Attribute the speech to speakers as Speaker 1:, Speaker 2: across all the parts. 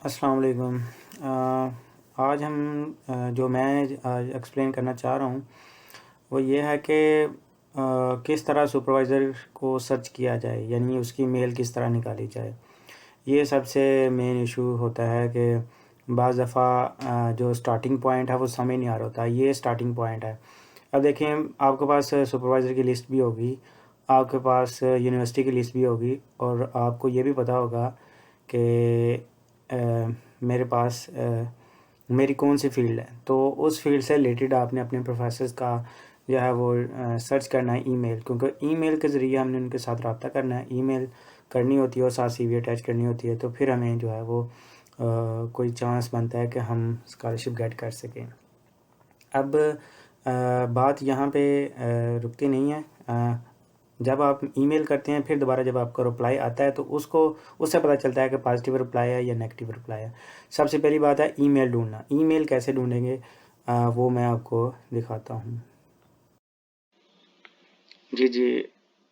Speaker 1: अस्सलाम वालेकुम। आज हम जो मैं आज एक्सप्लेन करना चाह रहा हूँ वो ये है कि किस तरह सुपरवाइज़र को सर्च किया जाए, यानी उसकी मेल किस तरह निकाली जाए। ये सबसे मेन इशू होता है कि बाज़ दफ़ा जो स्टार्टिंग पॉइंट है वो समझ नहीं आ रहा होता। ये स्टार्टिंग पॉइंट है। अब देखें, आपके पास सुपरवाइज़र की लिस्ट भी होगी, आपके पास यूनिवर्सिटी की लिस्ट भी होगी, और आपको ये भी पता होगा कि मेरे पास मेरी कौन सी फ़ील्ड है। तो उस फ़ील्ड से रिलेटेड आपने अपने प्रोफेसर्स का जो है वो सर्च करना है ईमेल, क्योंकि ईमेल के ज़रिए हमने उनके साथ रब्ता करना है। ईमेल करनी होती है और साथ सीवी अटैच करनी होती है, तो फिर हमें जो है वो कोई चांस बनता है कि हम स्कॉलरशिप गेट कर सकें। अब बात यहाँ पे रुकती नहीं है। जब आप ईमेल करते हैं, फिर दोबारा जब आपका रिप्लाई आता है तो उससे पता चलता है कि पॉजिटिव रिप्लाई है या नेगेटिव रिप्लाई है। सबसे पहली बात है ईमेल ढूंढना। ईमेल कैसे ढूंढेंगे वो मैं आपको दिखाता हूँ। जी,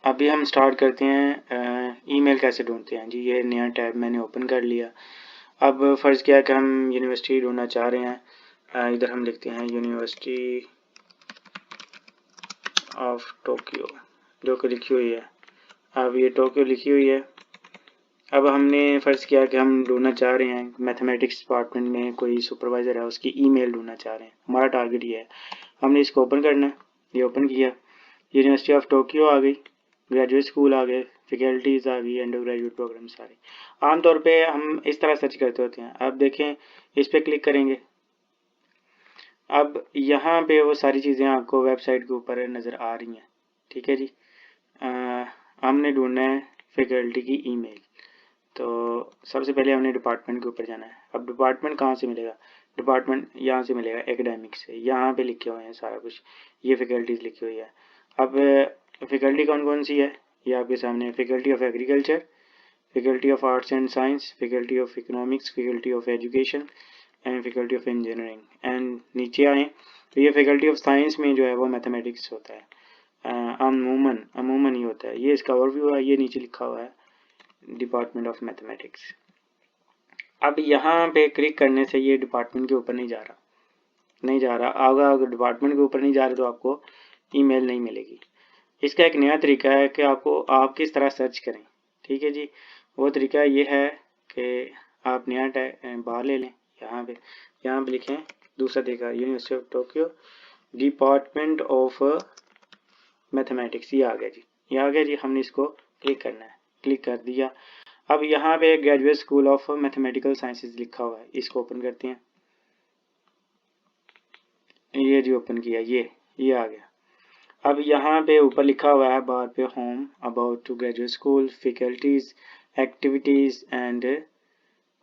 Speaker 1: अभी हम स्टार्ट करते हैं ईमेल कैसे ढूंढते हैं। जी, ये नया टैब मैंने ओपन कर लिया। अब फ़र्ज़ किया कि हम यूनिवर्सिटी ढूंढना चाह रहे हैं। इधर हम लिखते हैं यूनिवर्सिटी ऑफ टोक्यो, जो कि लिखी हुई है। अब ये टोक्यो लिखी हुई है। अब हमने फ़र्ज़ किया कि हम ढूंढना चाह रहे हैं मैथमेटिक्स डिपार्टमेंट में कोई सुपरवाइज़र है, उसकी ईमेल ढूंढना चाह रहे हैं। हमारा टारगेट ये है। हमने इसको ओपन करना है। ये ओपन किया, यूनिवर्सिटी ऑफ टोक्यो आ गई, ग्रेजुएट स्कूल आ गए, फैकल्टीज़ आ गई, अंडर ग्रेजुएट प्रोग्राम्स आ गए। आमतौर पे हम इस तरह सर्च करते होते हैं। अब देखें, इस पर क्लिक करेंगे। अब यहाँ पे वो सारी चीज़ें आपको वेबसाइट के ऊपर नज़र आ रही हैं। ठीक है जी। हमने ढूंढना है फैकल्टी की ईमेल। तो सबसे पहले हमने डिपार्टमेंट के ऊपर जाना है। अब डिपार्टमेंट कहाँ से मिलेगा? डिपार्टमेंट यहाँ से मिलेगा, एकेडमिक से। यहाँ पे लिखे हुए हैं सारा कुछ, ये फैकल्टीज़ लिखी हुई है। अब फैकल्टी कौन कौन सी है ये आपके सामने है। Faculty of agriculture, faculty of arts and science, faculty of economics, faculty of education and faculty of engineering. And नीचे आए तो ये फैकल्टी ऑफ साइंस में जो है वो मैथमेटिक्स होता है। अमूमन ही होता है। ये इसका ओवरव्यू है, ये नीचे लिखा हुआ है डिपार्टमेंट ऑफ मैथमेटिक्स। अब यहाँ पे क्लिक करने से ये डिपार्टमेंट के ऊपर नहीं जा रहा। अगर डिपार्टमेंट के ऊपर नहीं जा रहे तो आपको ईमेल नहीं मिलेगी। इसका एक नया तरीका है कि आप किस तरह सर्च करें। ठीक है जी। वो तरीका ये है कि आप नया बार ले लें। यहाँ पे लिखें दूसरा तरीका, university of Tokyo department of mathematics. ये आ गया जी, ये आ गया जी। हमने इसको क्लिक करना है। क्लिक कर दिया। अब यहाँ पे graduate school of mathematical sciences लिखा हुआ है, इसको ओपन करते हैं। ये जी ओपन किया, ये आ गया। अब यहाँ पे ऊपर लिखा हुआ है बार पे, home, about to graduate school, faculties, activities and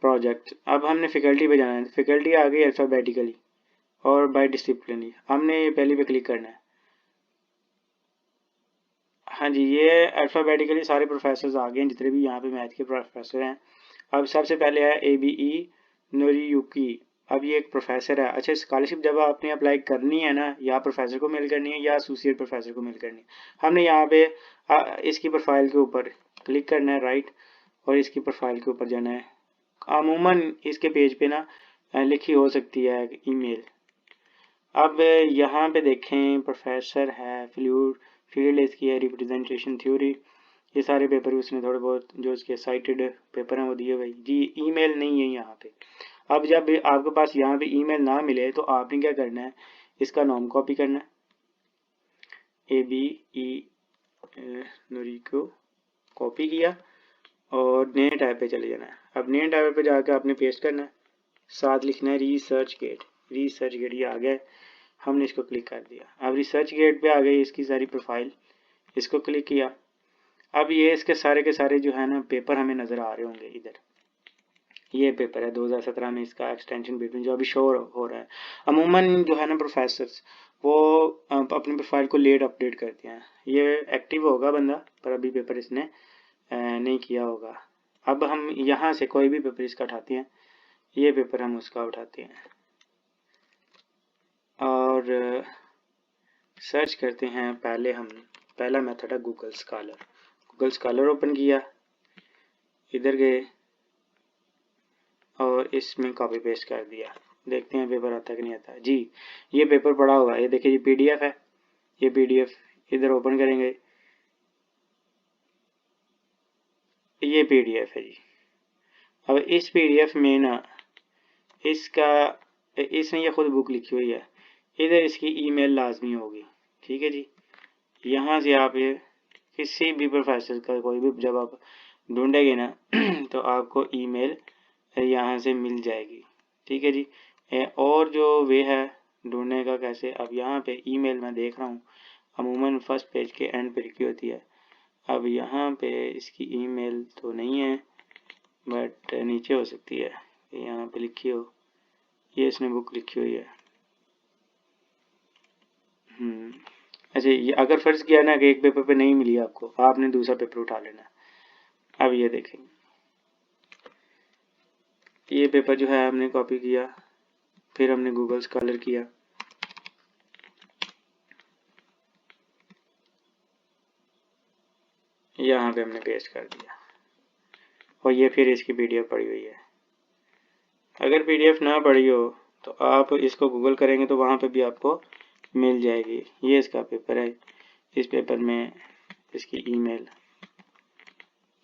Speaker 1: project. अब हमने फैकल्टी पे जाना है। फैकल्टी आ गई अल्फ़ाबेटिकली और बाय डिसिप्लिन। हमने पहले पे क्लिक करना है। हाँ जी, ये अल्फ़ाबेटिकली सारे प्रोफेसर आ गए हैं जितने भी यहाँ पे मैथ के प्रोफेसर हैं। अब सबसे पहले है ABE नोरियुकी। अब ये एक प्रोफेसर है। अच्छा, स्कॉलरशिप जब आपने अप्लाई करनी है ना, या प्रोफेसर को मेल करनी है या एसोसिएट प्रोफेसर को मेल करनी है। हमने यहाँ पे इसकी प्रोफाइल के ऊपर क्लिक करना है, राइट, और इसकी प्रोफाइल के ऊपर जाना है। अमूमन इसके पेज पे ना लिखी हो सकती है ईमेल। अब यहाँ पे देखें, प्रोफेसर है, फील्ड इसकी है रिप्रेजेंटेशन थ्योरी। ये सारे पेपर उसने थोड़े बहुत जो इसके साइटेड पेपर हैं वो दिए भाई जी। ईमेल नहीं है यहाँ पे। अब जब आपके पास यहाँ पे ईमेल ना मिले तो आपने क्या करना है, इसका नाम कॉपी करना है। ABE नूरी को कॉपी किया और नए टैब पे चले जाना है। अब नए टैब पे जाकर आपने पेस्ट करना है, साथ लिखना है रिसर्च गेट। रिसर्च गेट ये आ गया, हमने इसको क्लिक कर दिया। अब रिसर्च गेट पे आ गई इसकी सारी प्रोफाइल, इसको क्लिक किया। अब ये इसके सारे के सारे जो है ना पेपर हमें नज़र आ रहे होंगे इधर। ये पेपर है 2017 में, इसका एक्सटेंशन पेपर जो अभी शो हो रहा है। अमूमन जो है ना प्रोफेसर्स वो अपनी प्रोफाइल को लेट अपडेट करते हैं। ये एक्टिव होगा बंदा, पर अभी पेपर इसने नहीं किया होगा। अब हम यहाँ से कोई भी पेपर इसका उठाते हैं, ये पेपर हम उसका उठाते हैं और सर्च करते हैं। पहला मेथड है Google scholar. Google scholar open किया, इधर गए और और इसमें कॉपी पेस्ट कर दिया। देखते हैं पेपर आता है कि नहीं आता। जी ये पेपर पड़ा हुआ है, ये देखिए ये PDF है, ये PDF इधर ओपन करेंगे, ये PDF है जी। अब इस PDF में ना इसने ये खुद बुक लिखी हुई है, इधर इसकी ईमेल लाजमी होगी, ठीक है जी। यहाँ से आप ये किसी भी प्रोफेसर का कोई भी जब आप ढूंढेंगे ना तो आपको ईमेल यहाँ से मिल जाएगी, ठीक है जी। और जो वे है ढूंढने का कैसे, अब यहाँ पे ईमेल मैं देख रहा हूँ अमूमन फर्स्ट पेज के एंड पे लिखी होती है। अब यहाँ पे इसकी ईमेल तो नहीं है बट नीचे हो सकती है, यहाँ पे लिखी हो, ये इसने बुक लिखी हुई है। अच्छा ये अगर फर्ज किया ना कि एक पेपर पे नहीं मिली आपको, आपने दूसरा पेपर उठा लेना। अब ये देखें, ये पेपर जो है हमने कॉपी किया, फिर हमने गूगल स्कॉलर किया, यहाँ पे हमने पेस्ट कर दिया और ये फिर इसकी PDF पड़ी हुई है। अगर PDF ना पड़ी हो तो आप इसको गूगल करेंगे तो वहाँ पे भी आपको मिल जाएगी। ये इसका पेपर है, इस पेपर में इसकी ईमेल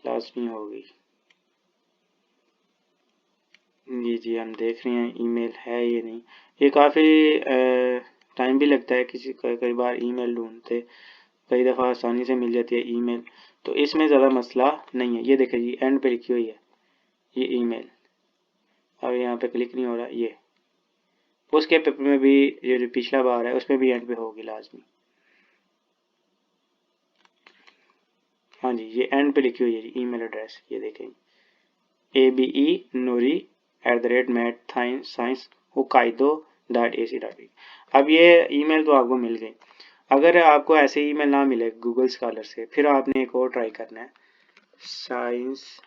Speaker 1: लाजमी होगी। जी हम देख रहे हैं ईमेल है ये नहीं, ये काफ़ी टाइम भी लगता है किसी कई बार ईमेल ढूंढते, कई दफ़ा आसानी से मिल जाती है ईमेल, तो इसमें ज़्यादा मसला नहीं है। ये देखें जी एंड पे लिखी हुई है ये ईमेल, अब यहाँ पे क्लिक नहीं हो रहा। ये उसके पेपर में भी ये जो पिछला बार है उसमें भी एंड पे होगी लाजमी। हाँ जी ये एंड पे लिखी हुई है जी ईमेल एड्रेस, ये देखें abenori@mathscience.hokkaido.ac.in। अब ये ईमेल तो आपको मिल गई। अगर आपको ऐसे ईमेल ना मिले गूगल स्कॉलर से, फिर आपने एक और ट्राई करना है, साइंस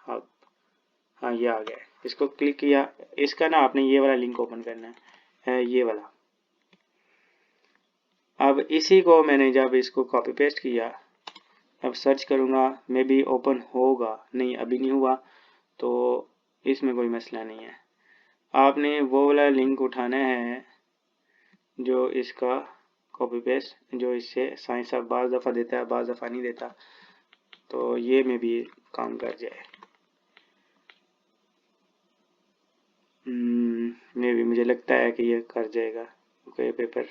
Speaker 1: हब। हाँ ये आ गया, इसको क्लिक किया, इसका ना आपने ये वाला लिंक ओपन करना है, ये वाला। अब इसी को मैंने जब इसको कॉपी पेस्ट किया, अब सर्च करूँगा, मे बी ओपन होगा, नहीं अभी नहीं हुआ, तो इसमें कोई मसला नहीं है। आपने वो वाला लिंक उठाना है जो इसका कॉपी पेस्ट, जो इससे साइंस हब बाज़ दफ़ा देता है बाज़ दफ़ा नहीं देता, तो ये में भी काम कर जाए। मे भी मुझे लगता है कि ये कर जाएगा क्योंकि ये पेपर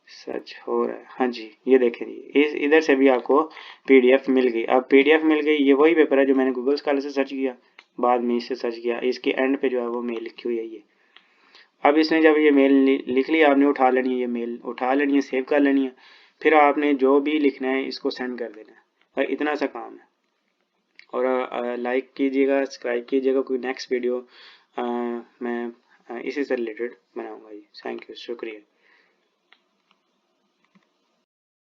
Speaker 1: सर्च हो रहा है। हाँ जी ये देखें जी इधर से भी आपको PDF मिल गई। अब PDF मिल गई, ये वही पेपर है जो मैंने गूगल स्कॉलर से सर्च किया, बाद में इससे सर्च किया, इसके एंड पे जो है वो मेल लिखी हुई है ये। अब इसने जब ये मेल लिख लिया, आपने उठा लेनी है, ये मेल उठा लेनी है, सेव कर लेनी है, फिर आपने जो भी लिखना है इसको सेंड कर देना है, इतना सा काम है। और लाइक कीजिएगा, सब्सक्राइब कीजिएगा, कोई नेक्स्ट वीडियो मैं इसी से रिलेटेड बनाऊंगा जी। थैंक यू, शुक्रिया।